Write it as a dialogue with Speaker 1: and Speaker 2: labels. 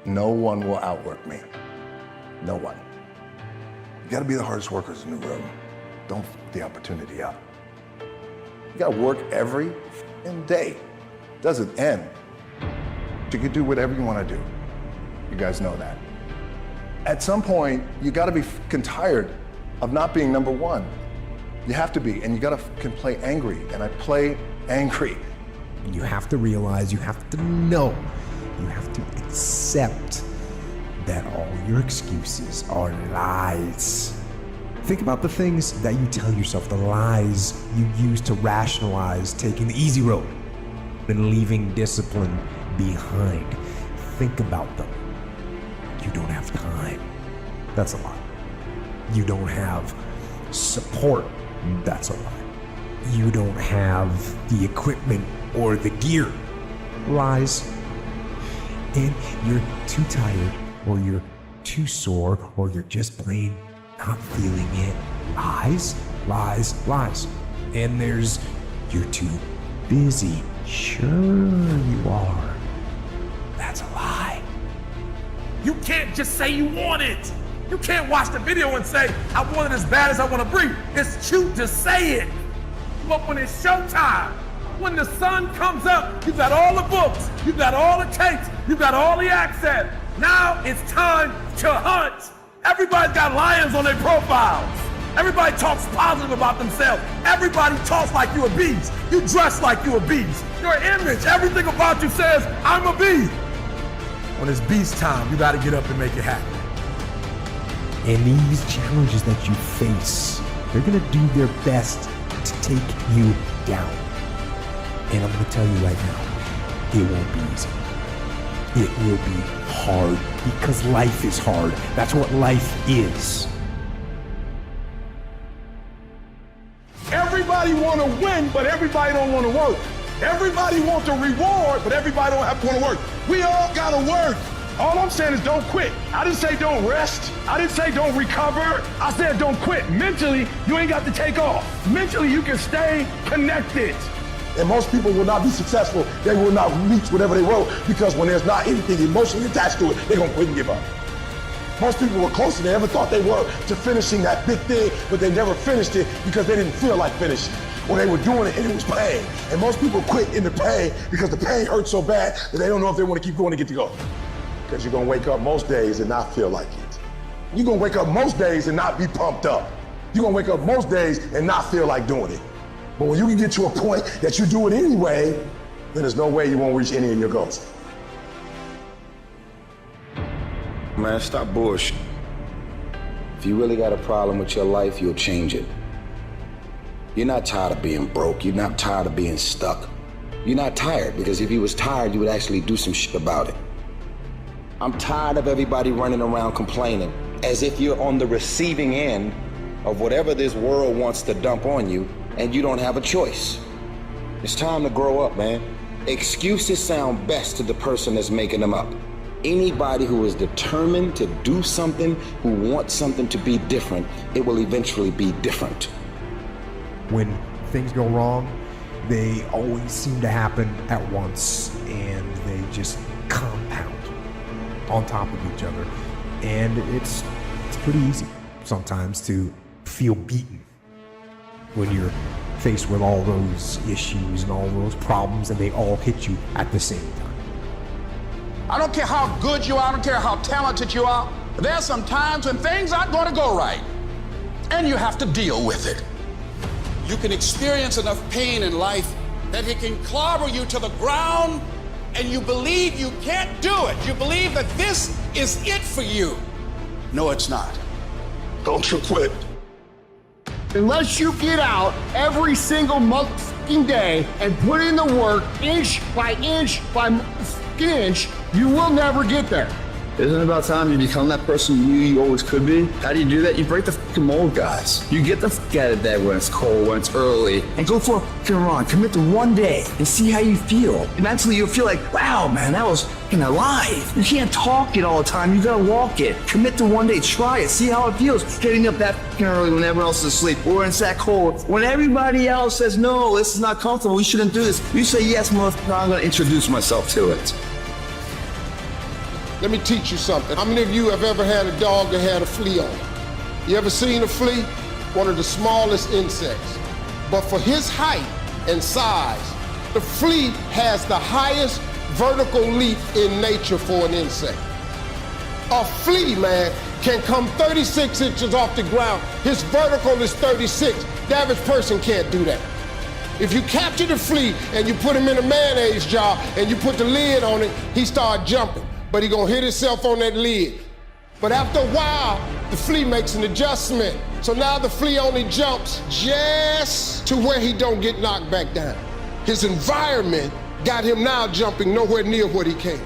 Speaker 1: No one will outwork me. No one. You gotta be the hardest workers in the room. Don't f the opportunity up. You gotta work every day. Doesn't end. You can do whatever you wanna do. You guys know that. At some point, you gotta be f***ing tired of not being number one. You have to be, and you gotta f***ing play angry, and I play angry.
Speaker 2: You have to realize, you have to know, you have to accept that all your excuses are lies. Think about the things that you tell yourself, the lies you use to rationalize taking the easy road and leaving discipline behind. Think about them. You don't have time. That's a lie. You don't have support. That's a lie. You don't have the equipment or the gear. Lies. And you're too tired, or you're too sore, or you're just plain not feeling it. Lies, lies, lies. And there's, you're too busy. Sure you are. That's a lie.
Speaker 3: You can't just say you want it. You can't watch the video and say, I want it as bad as I want to breathe. It's cute to say it. But when it's showtime, when the sun comes up, you've got all the books, you've got all the tapes, you've got all the access. Now it's time to hunt. Everybody's got lions on their profiles. Everybody talks positive about themselves. Everybody talks like you a beast. You dress like you a beast. Your image, everything about you says, I'm a beast. When it's beast time, you gotta get up and make it happen.
Speaker 2: And these challenges that you face, they're gonna do their best to take you down. And I'm gonna tell you right now, it won't be easy. It will be hard because life is hard. That's what life is.
Speaker 3: Everybody want to win, but everybody don't want to work. Everybody wants a reward, but everybody don't have to want to work. We all got to work. All I'm saying is don't quit. I didn't say don't rest. I didn't say don't recover. I said don't quit. Mentally, you ain't got to take off. Mentally, you can stay connected.
Speaker 4: And most people will not be successful. They will not reach whatever they wrote because when there's not anything emotionally attached to it, they're going to quit and give up. Most people were closer than they ever thought they were to finishing that big thing, but they never finished it because they didn't feel like finishing. Or they were doing it and it was pain. And most people quit in the pain because the pain hurts so bad that they don't know if they want to keep going to get to go. Because you're going to wake up most days and not feel like it. You're going to wake up most days and not be pumped up. You're going to wake up most days and not feel like doing it. But when you can get to a point that you do it anyway, then there's no way you won't reach any of your goals.
Speaker 5: Man, stop bullshit. If you really got a problem with your life, you'll change it. You're not tired of being broke. You're not tired of being stuck. You're not tired, because if you was tired, you would actually do some shit about it. I'm tired of everybody running around complaining as if you're on the receiving end of whatever this world wants to dump on you, and you don't have a choice. It's time to grow up, man. Excuses sound best to the person that's making them up. Anybody who is determined to do something, who wants something to be different, it will eventually be different.
Speaker 2: When things go wrong, they always seem to happen at once, and they just compound on top of each other. And it's pretty easy sometimes to feel beaten when you're faced with all those issues and all those problems, and they all hit you at the same time.
Speaker 6: I don't care how good you are, I don't care how talented you are. There's some times when things aren't going to go right, and you have to deal with it. You can experience enough pain in life that it can clobber you to the ground, and you believe you can't do it. You believe that this is it for you. No, it's not.
Speaker 4: Don't you quit.
Speaker 7: Unless you get out every single motherfucking day and put in the work inch by inch by inch, you will never get there.
Speaker 8: Isn't it about time you become that person you always could be? How do you do that? You break the fucking mold, guys. You get the fuck out of bed when it's cold, when it's early, and go for a fucking run. Commit to one day and see how you feel. Eventually you'll feel like, wow, man, that was fucking alive. You can't talk it all the time. You gotta walk it. Commit to one day. Try it. See how it feels. Getting up that fucking early when everyone else is asleep, or when it's that cold. When everybody else says, no, this is not comfortable, we shouldn't do this. You say, yes, motherfucker, I'm gonna introduce myself to it.
Speaker 9: Let me teach you something. How many of you have ever had a dog that had a flea on it? You ever seen a flea? One of the smallest insects. But for his height and size, the flea has the highest vertical leap in nature for an insect. A flea, man, can come 36 inches off the ground. His vertical is 36. The average person can't do that. If you capture the flea and you put him in a mayonnaise jar and you put the lid on it, he start jumping, but he gonna hit himself on that lid. But after a while, the flea makes an adjustment. So now the flea only jumps just to where he don't get knocked back down. His environment got him now jumping nowhere near what he came.